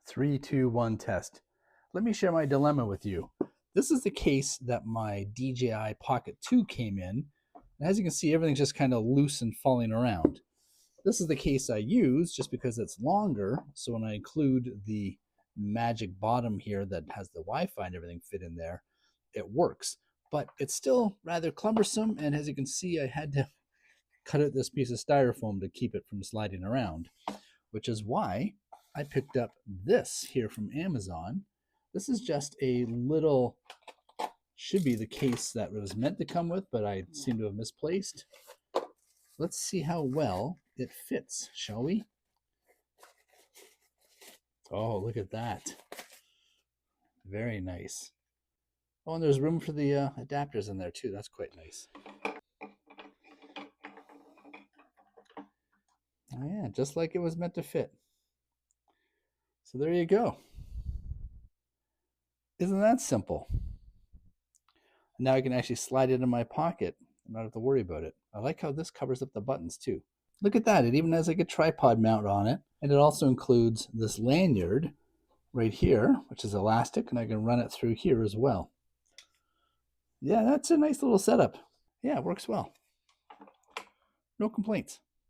Three, two, one, test. Let me share my dilemma with you. This is the case that my DJI Pocket 2 came in. And as you can see, everything's just kind of loose and falling around. This is the case I use just because it's longer. So when I include the magic bottom here that has the Wi-Fi and everything fit in there, it works. But it's still rather cumbersome. And as you can see, I had to cut out this piece of styrofoam to keep it from sliding around, which is why I picked up this here from Amazon. This is just a little, should be the case that it was meant to come with, but I seem to have misplaced. Let's see how well it fits, shall we? Oh, look at that. Very nice. Oh, and there's room for the adapters in there too. That's quite nice. Oh yeah, just like it was meant to fit. So there you go. Isn't that simple? Now I can actually slide it in my pocket and not have to worry about it. I like how this covers up the buttons too. Look at that. It even has like a tripod mount on it. And it also includes this lanyard right here, which is elastic, and I can run it through here as well. Yeah, that's a nice little setup. Yeah, it works well. No complaints.